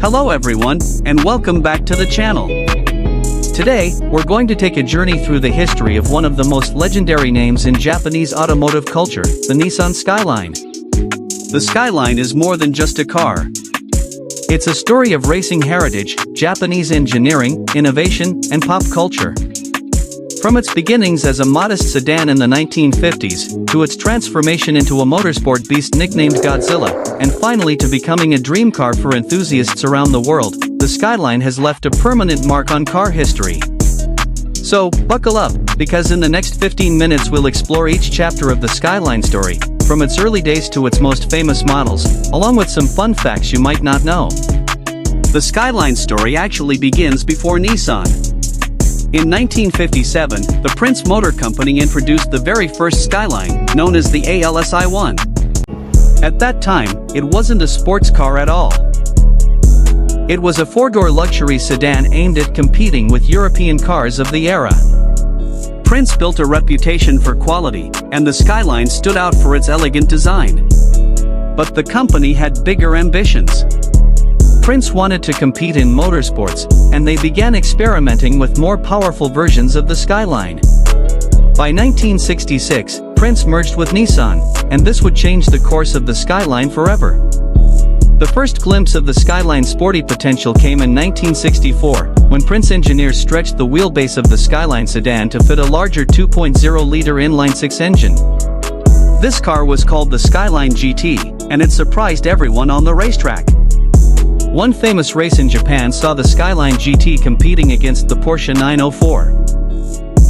Hello everyone, and welcome back to the channel. Today, we're going to take a journey through the history of one of the most legendary names in Japanese automotive culture, the Nissan Skyline. The Skyline is more than just a car. It's a story of racing heritage, Japanese engineering, innovation, and pop culture. From its beginnings as a modest sedan in the 1950s, to its transformation into a motorsport beast nicknamed Godzilla, and finally to becoming a dream car for enthusiasts around the world, the Skyline has left a permanent mark on car history. So, buckle up, because in the next 15 minutes we'll explore each chapter of the Skyline story, from its early days to its most famous models, along with some fun facts you might not know. The Skyline story actually begins before Nissan. In 1957, the Prince Motor Company introduced the very first Skyline, known as the ALSI-1. At that time, it wasn't a sports car at all. It was a four-door luxury sedan aimed at competing with European cars of the era. Prince built a reputation for quality, and the Skyline stood out for its elegant design. But the company had bigger ambitions. Prince wanted to compete in motorsports, and they began experimenting with more powerful versions of the Skyline. By 1966, Prince merged with Nissan, and this would change the course of the Skyline forever. The first glimpse of the Skyline's sporty potential came in 1964, when Prince engineers stretched the wheelbase of the Skyline sedan to fit a larger 2.0-liter inline-six engine. This car was called the Skyline GT, and it surprised everyone on the racetrack. One famous race in Japan saw the Skyline GT competing against the Porsche 904.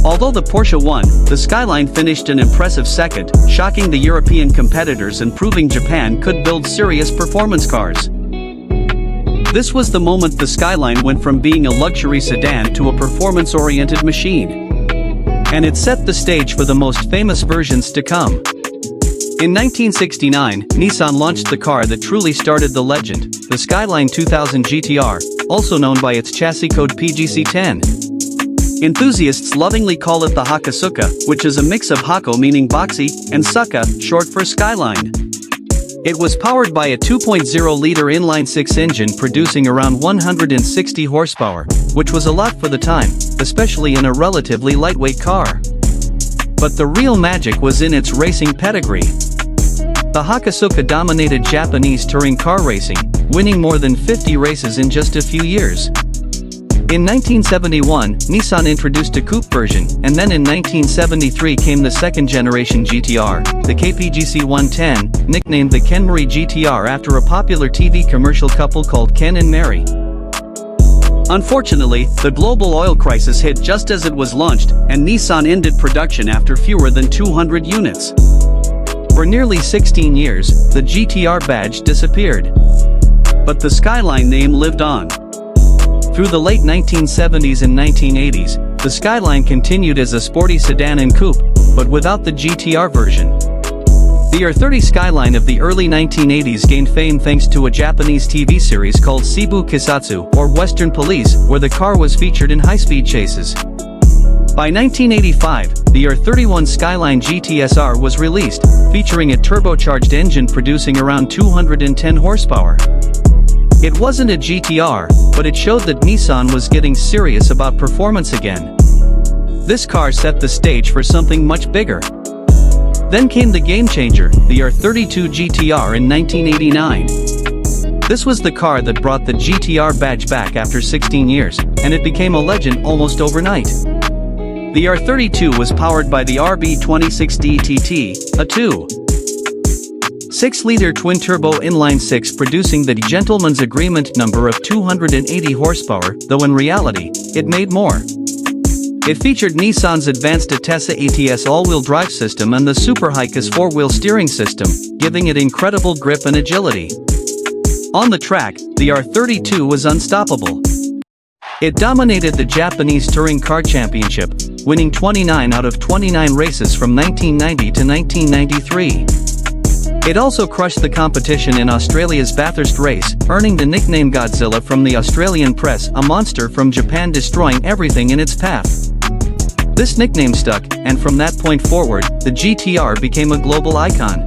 Although the Porsche won, the Skyline finished an impressive second, shocking the European competitors and proving Japan could build serious performance cars. This was the moment the Skyline went from being a luxury sedan to a performance-oriented machine. And it set the stage for the most famous versions to come. In 1969, Nissan launched the car that truly started the legend, the Skyline 2000 GTR, also known by its chassis code PGC-10. Enthusiasts lovingly call it the Hakosuka, which is a mix of Hako meaning boxy, and Suka, short for Skyline. It was powered by a 2.0-liter inline-six engine producing around 160 horsepower, which was a lot for the time, especially in a relatively lightweight car. But the real magic was in its racing pedigree. The Hakosuka dominated Japanese touring car racing, winning more than 50 races in just a few years. In 1971, Nissan introduced a coupe version, and then in 1973 came the second-generation GTR, the KPGC-110, nicknamed the Ken-Marie GTR after a popular TV commercial couple called Ken and Mary. Unfortunately, the global oil crisis hit just as it was launched, and Nissan ended production after fewer than 200 units. For nearly 16 years, the GTR badge disappeared. But the Skyline name lived on. Through the late 1970s and 1980s, the Skyline continued as a sporty sedan and coupe, but without the GTR version. The R30 Skyline of the early 1980s gained fame thanks to a Japanese TV series called Seibu Kisatsu, or Western Police, where the car was featured in high-speed chases. By 1985, the R31 Skyline GTSR was released, featuring a turbocharged engine producing around 210 horsepower. It wasn't a GTR, but it showed that Nissan was getting serious about performance again. This car set the stage for something much bigger. Then came the game-changer, the R32 GTR in 1989. This was the car that brought the GTR badge back after 16 years, and it became a legend almost overnight. The R32 was powered by the RB26D TT, a 2.6-liter twin-turbo inline-six producing the gentleman's agreement number of 280 horsepower, though in reality, it made more. It featured Nissan's advanced Atessa ATS all-wheel drive system and the Super Hikas four-wheel steering system, giving it incredible grip and agility. On the track, the R32 was unstoppable. It dominated the Japanese Touring Car Championship, winning 29 out of 29 races from 1990 to 1993. It also crushed the competition in Australia's Bathurst race, earning the nickname Godzilla from the Australian press, a monster from Japan destroying everything in its path. This nickname stuck, and from that point forward, the GTR became a global icon.